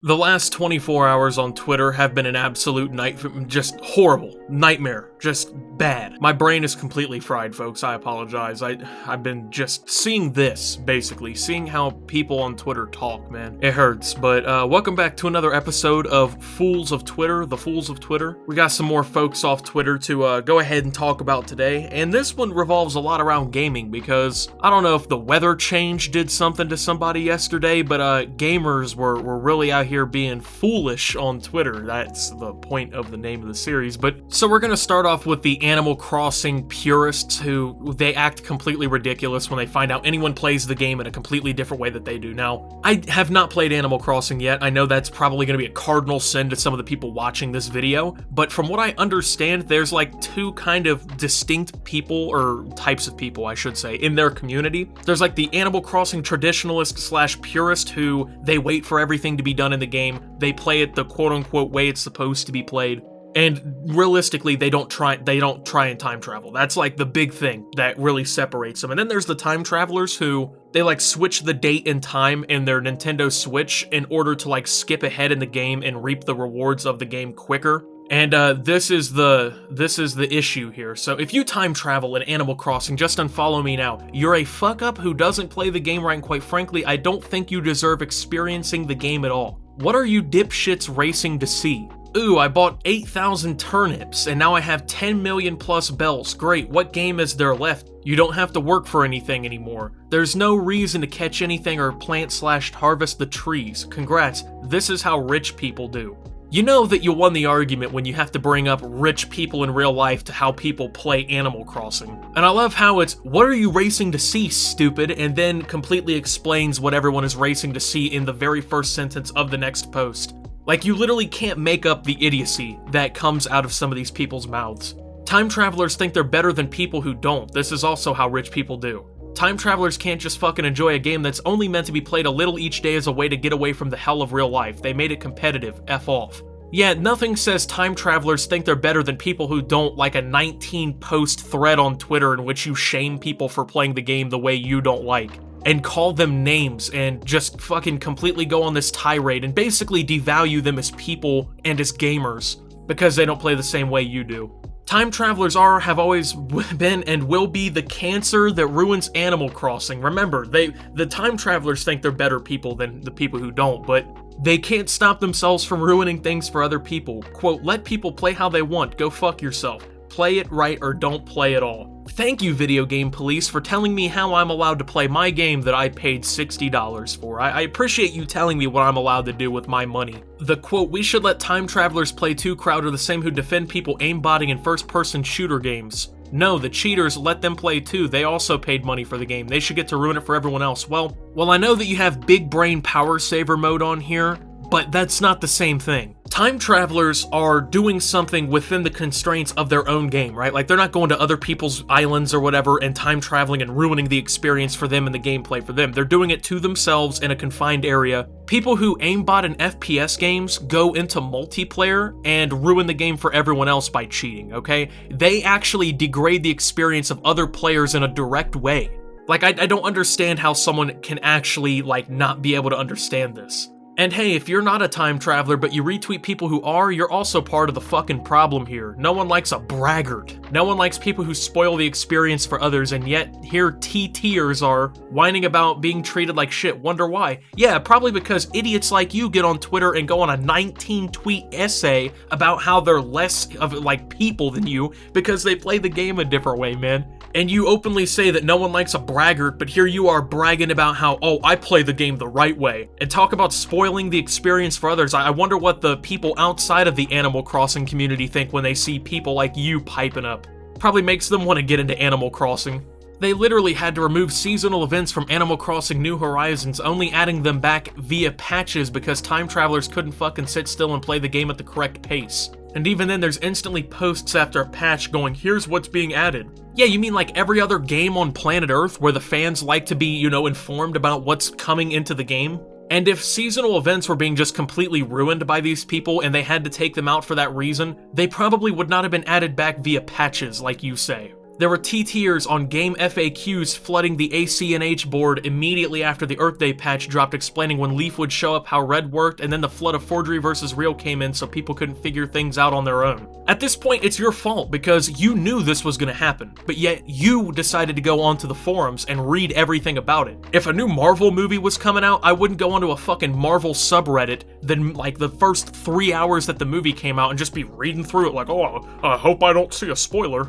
The last 24 hours on Twitter have been an absolute just horrible. Nightmare. Just bad. My brain is completely fried, folks. I apologize. I've been just seeing this, basically. Seeing how people on Twitter talk, man. It hurts. But welcome back to another episode of Fools of Twitter, the Fools of Twitter. We got some more folks off Twitter to go ahead and talk about today. And this one revolves a lot around gaming because I don't know if the weather change did something to somebody yesterday, but gamers were really out here being foolish on Twitter. That's the point of the name of the series. But so we're gonna start off with the Animal Crossing purists who they act completely ridiculous when they find out anyone plays the game in a completely different way that they do. Now, I have not played Animal Crossing yet. I know that's probably gonna be a cardinal sin to some of the people watching this video, but from what I understand, there's like two kind of distinct people, or types of people, I should say, in their community. There's like the Animal Crossing traditionalist slash purist who they wait for everything to be done in the game. They play it the quote-unquote way it's supposed to be played. And realistically, they don't try and time travel. That's like the big thing that really separates them. And then there's the time travelers who they like switch the date and time in their Nintendo Switch in order to like skip ahead in the game and reap the rewards of the game quicker. And this is the issue here. So if you time travel in Animal Crossing, just unfollow me now. You're a fuck up who doesn't play the game right, and quite frankly, I don't think you deserve experiencing the game at all. What are you dipshits racing to see? Ooh, I bought 8,000 turnips, and now I have 10 million plus bells. Great, what game is there left? You don't have to work for anything anymore. There's no reason to catch anything or plant/harvest the trees. Congrats, this is how rich people do. You know that you won the argument when you have to bring up rich people in real life to how people play Animal Crossing. And I love how it's, what are you racing to see, stupid? And then completely explains what everyone is racing to see in the very first sentence of the next post. Like, you literally can't make up the idiocy that comes out of some of these people's mouths. Time travelers think they're better than people who don't. This is also how rich people do. Time travelers can't just fucking enjoy a game that's only meant to be played a little each day as a way to get away from the hell of real life. They made it competitive. F off. Yeah, nothing says time travelers think they're better than people who don't, like a 19-post thread on Twitter in which you shame people for playing the game the way you don't like, and call them names and just fucking completely go on this tirade and basically devalue them as people and as gamers because they don't play the same way you do. Time travelers have always been and will be the cancer that ruins Animal Crossing. Remember, the time travelers think they're better people than the people who don't, but they can't stop themselves from ruining things for other people. Quote, let people play how they want, go fuck yourself. Play it right or don't play at all. Thank you, video game police, for telling me how I'm allowed to play my game that I paid $60 for. I appreciate you telling me what I'm allowed to do with my money. The quote, we should let time travelers play too crowd are the same who defend people aimbotting in first-person shooter games. No, the cheaters, let them play too. They also paid money for the game. They should get to ruin it for everyone else. Well, I know that you have big brain power saver mode on here, but that's not the same thing. Time travelers are doing something within the constraints of their own game, right? Like, they're not going to other people's islands or whatever and time traveling and ruining the experience for them and the gameplay for them. They're doing it to themselves in a confined area. People who aimbot in FPS games go into multiplayer and ruin the game for everyone else by cheating, okay? They actually degrade the experience of other players in a direct way. Like, I don't understand how someone can actually, like, not be able to understand this. And hey, if you're not a time traveler but you retweet people who are, you're also part of the fucking problem here. No one likes a braggart. No one likes people who spoil the experience for others, and yet here TTers are whining about being treated like shit. Wonder why? Yeah, probably because idiots like you get on Twitter and go on a 19-tweet essay about how they're less of like people than you because they play the game a different way, man. And you openly say that no one likes a braggart, but here you are bragging about how, oh, I play the game the right way, and talk about spoiling the experience for others. I wonder what the people outside of the Animal Crossing community think when they see people like you piping up. Probably makes them want to get into Animal Crossing. They literally had to remove seasonal events from Animal Crossing New Horizons, only adding them back via patches because time travelers couldn't fucking sit still and play the game at the correct pace. And even then, there's instantly posts after a patch going, here's what's being added. Yeah, you mean like every other game on planet Earth where the fans like to be, informed about what's coming into the game? And if seasonal events were being just completely ruined by these people and they had to take them out for that reason, they probably would not have been added back via patches, like you say. There were TTers on game FAQs flooding the ACNH board immediately after the Earth Day patch dropped, explaining when Leaf would show up, how Red worked, and then the flood of forgery versus real came in so people couldn't figure things out on their own. At this point, it's your fault because you knew this was going to happen, but yet you decided to go onto the forums and read everything about it. If a new Marvel movie was coming out, I wouldn't go onto a fucking Marvel subreddit then like the first 3 hours that the movie came out and just be reading through it like, oh, I hope I don't see a spoiler.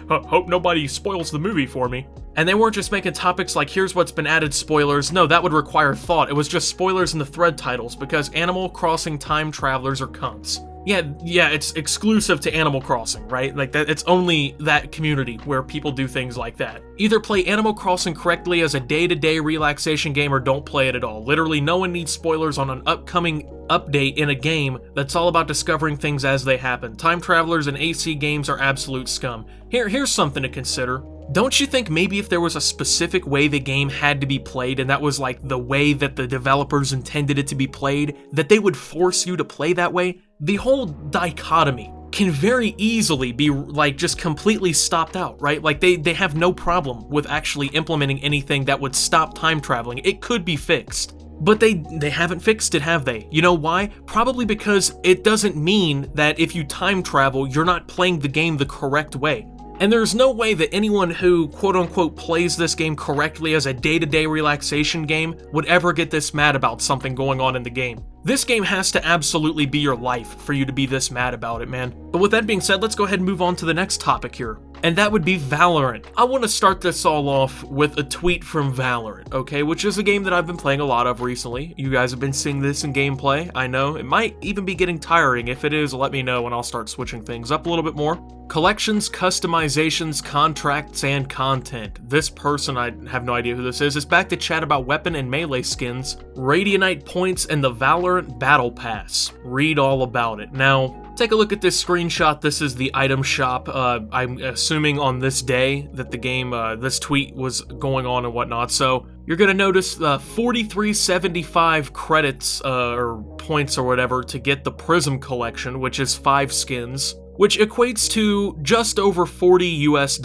Hope nobody spoils the movie for me. And they weren't just making topics like, here's what's been added spoilers. No, that would require thought. It was just spoilers in the thread titles because Animal Crossing time travelers are cunts. Yeah, it's exclusive to Animal Crossing, right? Like, that, it's only that community where people do things like that. Either play Animal Crossing correctly as a day-to-day relaxation game or don't play it at all. Literally, no one needs spoilers on an upcoming update in a game that's all about discovering things as they happen. Time travelers and AC games are absolute scum. Here's something to consider. Don't you think maybe if there was a specific way the game had to be played, and that was like the way that the developers intended it to be played, that they would force you to play that way? The whole dichotomy can very easily be like just completely stopped out, right? Like they have no problem with actually implementing anything that would stop time traveling. It could be fixed. But they haven't fixed it, have they? You know why? Probably because it doesn't mean that if you time travel, you're not playing the game the correct way. And there's no way that anyone who quote-unquote plays this game correctly as a day-to-day relaxation game would ever get this mad about something going on in the game. This game has to absolutely be your life for you to be this mad about it, man. But with that being said, let's go ahead and move on to the next topic here. And that would be Valorant. I want to start this all off with a tweet from Valorant, okay? Which is a game that I've been playing a lot of recently. You guys have been seeing this in gameplay, I know. It might even be getting tiring. If it is, let me know and I'll start switching things up a little bit more. Collections, customizations, contracts, and content. This person, I have no idea who this is back to chat about weapon and melee skins, Radianite points, and the Valorant Battle Pass. Read all about it. Now, take a look at this screenshot. This is the item shop. I'm assuming on this day that the game, this tweet was going on and whatnot. So you're going to notice 4375 credits or points or whatever to get the Prism collection, which is 5 skins, which equates to just over $40 US.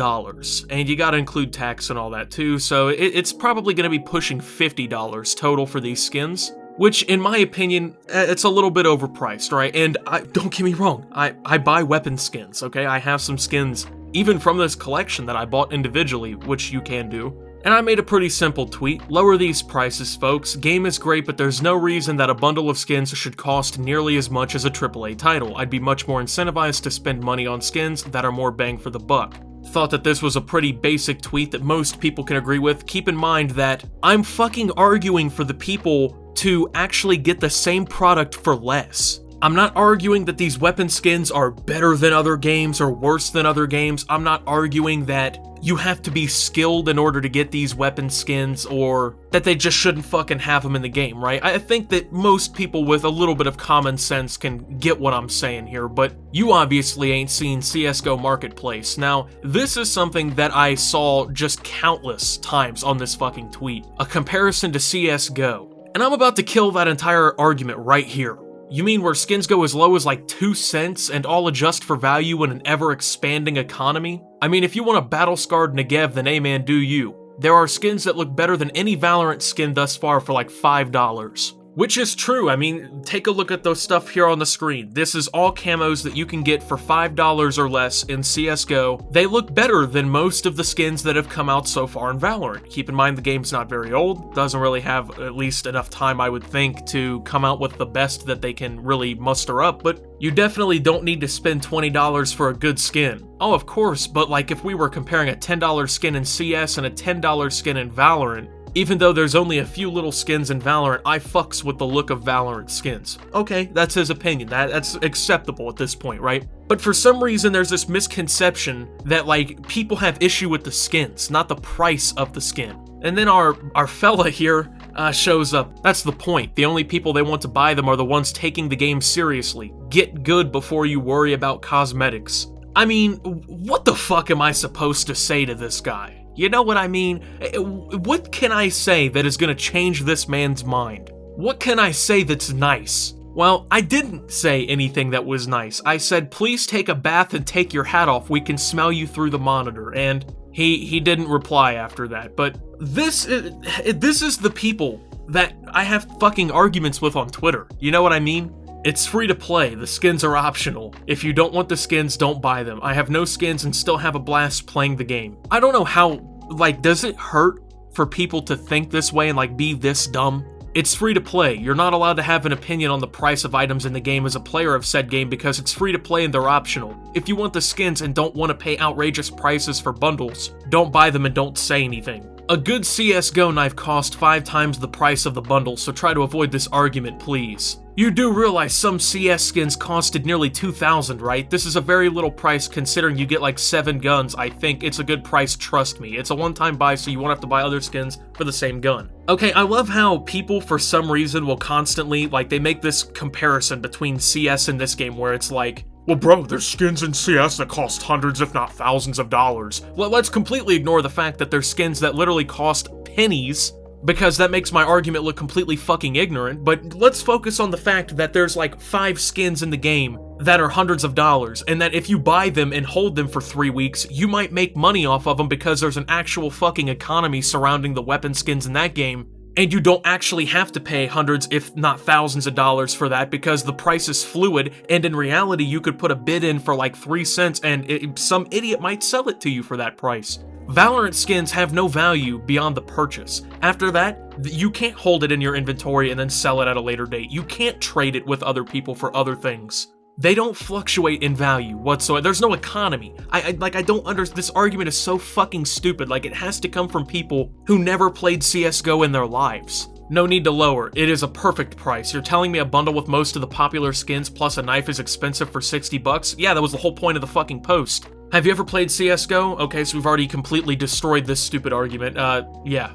And you gotta include tax and all that too, so it's probably gonna be pushing $50 total for these skins. Which, in my opinion, it's a little bit overpriced, right? And don't get me wrong, I buy weapon skins, okay? I have some skins, even from this collection that I bought individually, which you can do. And I made a pretty simple tweet: lower these prices, folks. Game is great, but there's no reason that a bundle of skins should cost nearly as much as a AAA title. I'd be much more incentivized to spend money on skins that are more bang for the buck. Thought that this was a pretty basic tweet that most people can agree with. Keep in mind that I'm fucking arguing for the people to actually get the same product for less. I'm not arguing that these weapon skins are better than other games or worse than other games. I'm not arguing that you have to be skilled in order to get these weapon skins or that they just shouldn't fucking have them in the game, right? I think that most people with a little bit of common sense can get what I'm saying here, but you obviously ain't seen CSGO Marketplace. Now, this is something that I saw just countless times on this fucking tweet. A comparison to CSGO. And I'm about to kill that entire argument right here. You mean where skins go as low as like 2 cents and all adjust for value in an ever-expanding economy? I mean, if you want a battle-scarred Negev, then hey man, do you. There are skins that look better than any Valorant skin thus far for like $5. Which is true. I mean, take a look at those stuff here on the screen. This is all camos that you can get for $5 or less in CSGO. They look better than most of the skins that have come out so far in Valorant. Keep in mind the game's not very old, doesn't really have at least enough time, I would think, to come out with the best that they can really muster up, but you definitely don't need to spend $20 for a good skin. Oh, of course, but like if we were comparing a $10 skin in CS and a $10 skin in Valorant, even though there's only a few little skins in Valorant, I fucks with the look of Valorant skins. Okay, that's his opinion. That's acceptable at this point, right? But for some reason, there's this misconception that, like, people have issue with the skins, not the price of the skin. And then our fella here shows up. That's the point. The only people they want to buy them are the ones taking the game seriously. Get good before you worry about cosmetics. I mean, what the fuck am I supposed to say to this guy? You know what I mean? What can I say that is gonna change this man's mind? What can I say that's nice? Well, I didn't say anything that was nice. I said, please take a bath and take your hat off. We can smell you through the monitor. And He didn't reply after that, but this is the people that I have fucking arguments with on Twitter. You know what I mean? It's free to play, the skins are optional. If you don't want the skins, don't buy them. I have no skins and still have a blast playing the game. I don't know how, like, does it hurt for people to think this way and, like, be this dumb? It's free to play. You're not allowed to have an opinion on the price of items in the game as a player of said game because it's free to play and they're optional. If you want the skins and don't want to pay outrageous prices for bundles, don't buy them and don't say anything. A good CSGO knife cost 5 times the price of the bundle, so try to avoid this argument, please. You do realize some CS skins costed nearly 2,000, right? This is a very little price considering you get like 7 guns. I think it's a good price, trust me. It's a one-time buy, so you won't have to buy other skins for the same gun. Okay, I love how people, for some reason, will constantly, like, they make this comparison between CS and this game where it's like, well, bro, there's skins in CS that cost hundreds, if not thousands of dollars. Well, let's completely ignore the fact that there's skins that literally cost pennies, because that makes my argument look completely fucking ignorant, but let's focus on the fact that there's like 5 skins in the game that are hundreds of dollars, and that if you buy them and hold them for 3 weeks, you might make money off of them because there's an actual fucking economy surrounding the weapon skins in that game. And you don't actually have to pay hundreds, if not thousands of dollars for that because the price is fluid, and in reality, you could put a bid in for like 3 cents and some idiot might sell it to you for that price. Valorant skins have no value beyond the purchase. After that, you can't hold it in your inventory and then sell it at a later date. You can't trade it with other people for other things. They don't fluctuate in value whatsoever. There's no economy. I don't understand. This argument is so fucking stupid. Like, it has to come from people who never played CSGO in their lives. No need to lower. It is a perfect price. You're telling me a bundle with most of the popular skins plus a knife is expensive for 60 bucks? Yeah, that was the whole point of the fucking post. Have you ever played CSGO? Okay, so we've already completely destroyed this stupid argument. Yeah.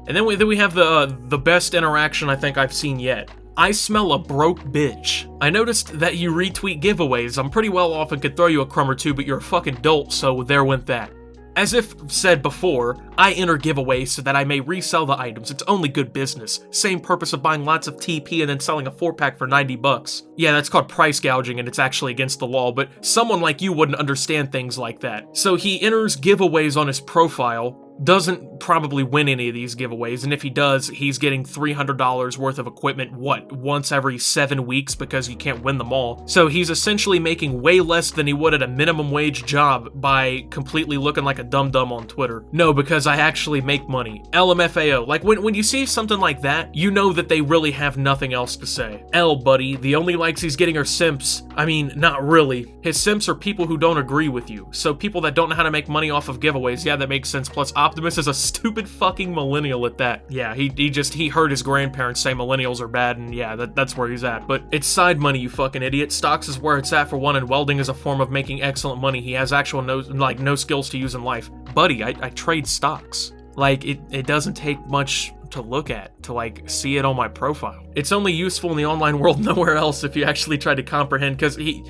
And then we have the best interaction I think I've seen yet. I smell a broke bitch. I noticed that you retweet giveaways. I'm pretty well off and could throw you a crumb or two, but you're a fucking dolt, so there went that. As if said before, I enter giveaways so that I may resell the items. It's only good business. Same purpose of buying lots of TP and then selling a 4-pack for 90 bucks. Yeah, that's called price gouging and it's actually against the law, but someone like you wouldn't understand things like that. So he enters giveaways on his profile, doesn't probably win any of these giveaways, and if he does, he's getting $300 worth of equipment, once every 7 weeks because you can't win them all. So he's essentially making way less than he would at a minimum wage job by completely looking like a dum-dum on Twitter. No, because I actually make money. LMFAO. Like, when you see something like that, you know that they really have nothing else to say. L, buddy, the only likes he's getting are simps. I memean, not really. His simps are people who don't agree with you. So people that don't know how to make money off of giveaways, yeah, that makes sense. Plus, Optimus is a stupid fucking millennial at that. Yeah, he heard his grandparents say millennials are bad, and yeah, that's where he's at. But it's side money, you fucking idiot. Stocks is where it's at for one, and welding is a form of making excellent money. He has actual no skills to use in life. Buddy, I trade stocks. Like, it doesn't take much to look at to, like, see it on my profile. It's only useful in the online world, nowhere else, if you actually try to comprehend, because he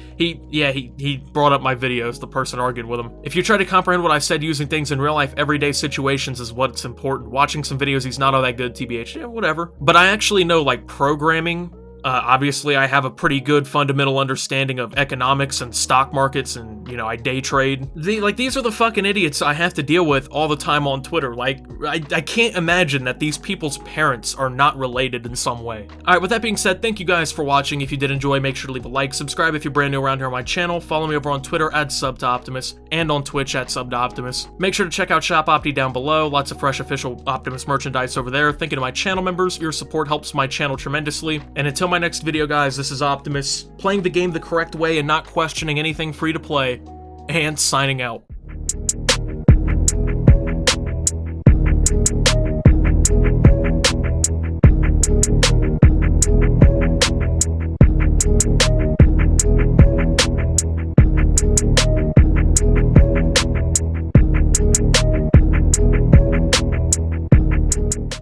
brought up my videos, the person argued with him. If you try to comprehend what I said using things in real life, everyday situations is what's important. Watching some videos, he's not all that good, TBH, yeah, whatever. But I actually know, like, programming. Obviously, I have a pretty good fundamental understanding of economics and stock markets and, you know, I day trade. These are the fucking idiots I have to deal with all the time on Twitter. Like, I can't imagine that these people's parents are not related in some way. Alright, with that being said, thank you guys for watching. If you did enjoy, make sure to leave a like, subscribe if you're brand new around here on my channel, follow me over on Twitter at @SubToOptimus, and on Twitch at SubToOptimus. Make sure to check out Shop Opti down below, lots of fresh official Optimus merchandise over there. Thank you to my channel members, your support helps my channel tremendously, and until my next video, guys, this is Optimus, playing the game the correct way and not questioning anything free to play, and signing out.